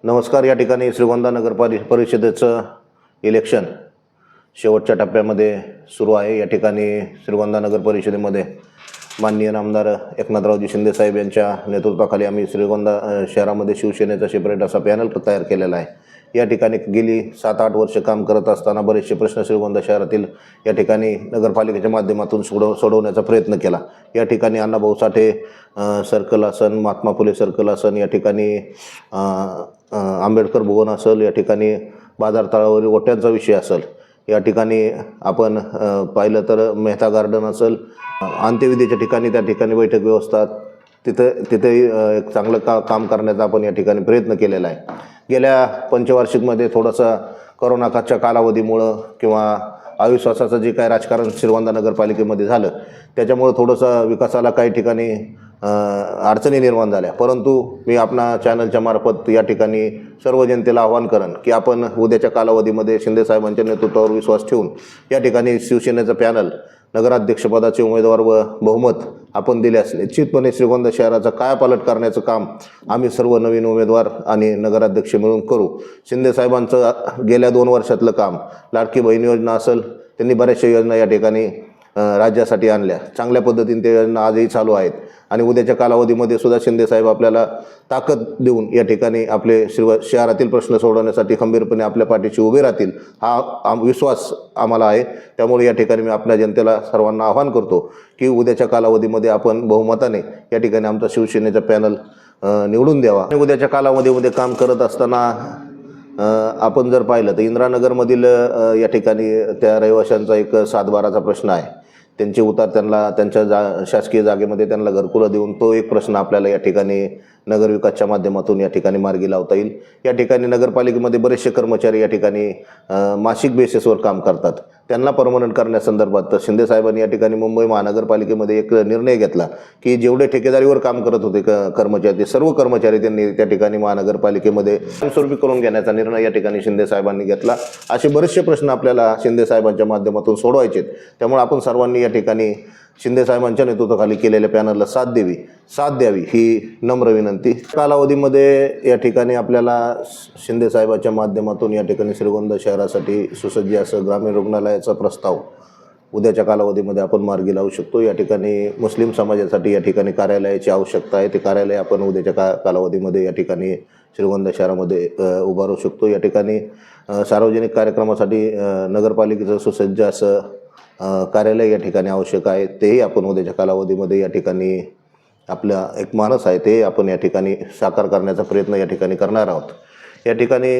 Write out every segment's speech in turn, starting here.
नमस्कार. या ठिकाणी श्रीगोंदा नगर परिषदेचं इलेक्शन शेवटच्या टप्प्यामध्ये सुरू आहे। या ठिकाणी श्रीगोंदा नगर परिषदेमध्ये माननीय नामदार एकनाथरावजी शिंदे साहेब यांच्या नेतृत्वाखाली आम्ही श्रीगोंदा शहरामध्ये शिवसेनेचा सेपरेट असा पॅनल तयार केलेला आहे। या ठिकाणी गेली 7-8 वर्ष काम करत असताना बरेचसे प्रश्न श्रीगोंदा शहरातील या ठिकाणी नगरपालिकेच्या माध्यमातून सोडवण्याचा प्रयत्न केला। या ठिकाणी अण्णाभाऊ साठे सर्कल असन, महात्मा फुले सर्कल असन, या ठिकाणी आंबेडकर भवन असेल, या ठिकाणी बाजार तळावरील ओट्यांचा विषय असेल, या ठिकाणी आपण पाहिलं तर मेहता गार्डन असेल, अंत्यविधीच्या ठिकाणी त्या ठिकाणी बैठक व्यवस्था तिथे एक चांगलं काम करण्याचा आपण या ठिकाणी प्रयत्न केलेला आहे। गेल्या पंचवार्षिकमध्ये थोडासा कोरोनाच्या कालावधीमुळं किंवा अविश्वासाचं जे काय राजकारण श्रीगोंदा नगरपालिकेमध्ये झालं त्याच्यामुळं थोडंसं विकासाला काही ठिकाणी अडचणी निर्माण झाल्या। परंतु मी आपल्या चॅनलच्या मार्फत या ठिकाणी सर्व जनतेला आवाहन करेन की आपण उद्याच्या कालावधीमध्ये शिंदे साहेबांच्या नेतृत्वावर विश्वास ठेवून या ठिकाणी शिवसेनेचं पॅनल नगराध्यक्षपदाचे उमेदवार व बहुमत आपण दिल्यास निश्चितपणे श्रीगोंदा शहराचा कायापालट करण्याचं काम आम्ही सर्व नवीन उमेदवार आणि नगराध्यक्ष मिळून करू। शिंदे साहेबांचं गेल्या 2 वर्षातलं काम, लाडकी बहीण योजना असेल, त्यांनी बऱ्याचशा योजना या ठिकाणी राज्यासाठी आणल्या, चांगल्या पद्धतीने त्या योजना आजही चालू आहेत आणि उद्याच्या कालावधीमध्ये सुद्धा शिंदे साहेब आपल्याला ताकद देऊन या ठिकाणी आपले शहरातील प्रश्न सोडवण्यासाठी खंबीरपणे आपल्या पाठीशी उभे राहतील हा विश्वास आम्हाला आहे। त्यामुळे या ठिकाणी मी आपल्या जनतेला सर्वांना आवाहन करतो की उद्याच्या कालावधीमध्ये आपण बहुमताने या ठिकाणी आमचा शिवसेनेचा पॅनल निवडून द्यावा। उद्याच्या कालावधीमध्ये काम करत असताना आपण जर पाहिलं तर इंदिरानगरमधील या ठिकाणी त्या रहिवाशांचा एक 7-12चा प्रश्न आहे। त्यांचे उतार त्यांच्या शासकीय जागेमध्ये त्यांना घरकुलं देऊन तो एक प्रश्न आपल्याला या ठिकाणी नगरविकासच्या माध्यमातून या ठिकाणी मार्गी लावता येईल। या ठिकाणी नगरपालिकेमध्ये बरेचसे कर्मचारी या ठिकाणी मासिक बेसिसवर काम करतात, त्यांना परमनंट करण्यासंदर्भात शिंदे साहेबांनी या ठिकाणी मुंबई महानगरपालिकेमध्ये एक निर्णय घेतला की जेवढे ठेकेदारीवर काम करत होते कर्मचारी, सर्व कर्मचारी त्यांनी त्या ठिकाणी महानगरपालिकेमध्ये स्वरूपी करून घेण्याचा निर्णय या ठिकाणी शिंदे साहेबांनी घेतला। असे बरेचसे प्रश्न आपल्याला शिंदे साहेबांच्या माध्यमातून सोडवायचे, त्यामुळे आपण सर्वांनी या ठिकाणी शिंदे साहेबांच्या नेतृत्वाखाली केलेल्या पॅनलला साथ द्यावी ही नम्र विनंती। कालावधीमध्ये या ठिकाणी आपल्याला शिंदे साहेबांच्या माध्यमातून या ठिकाणी श्रीगोंदा शहरासाठी सुसज्ज असं ग्रामीण रुग्णालयाचा प्रस्ताव उद्याच्या कालावधीमध्ये आपण मार्गी लावू शकतो। या ठिकाणी मुस्लिम समाजासाठी या ठिकाणी कार्यालयाची आवश्यकता आहे, ते कार्यालय आपण उद्याच्या कालावधीमध्ये या ठिकाणी श्रीगोंदा शहरामध्ये उभारू शकतो। या ठिकाणी सार्वजनिक कार्यक्रमासाठी नगरपालिकेचं सुसज्ज असं कार्यालय या ठिकाणी आवश्यक आहे, तेही आपण उद्याच्या कालावधीमध्ये या ठिकाणी आपला एक मानस आहे ते आपण या ठिकाणी साकार करण्याचा प्रयत्न या ठिकाणी करणार आहोत। या ठिकाणी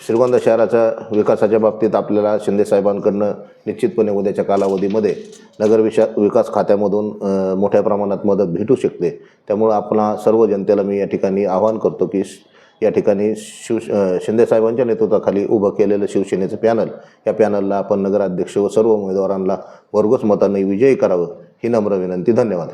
श्रीगोंदा शहराच्या विकासाच्या बाबतीत आपल्याला शिंदे साहेबांकडनं निश्चितपणे उद्याच्या कालावधीमध्ये विकास खात्यामधून मोठ्या प्रमाणात मदत भेटू शकते। त्यामुळे आपला सर्व जनतेला मी या ठिकाणी आवाहन करतो की या ठिकाणी शिंदे साहेबांच्या नेतृत्वाखाली उभं केलेलं शिवसेनेचं पॅनल, या पॅनलला आपण नगराध्यक्ष व सर्व उमेदवारांना भरघोस मतांनी विजयी करावं ही नम्र विनंती। धन्यवाद।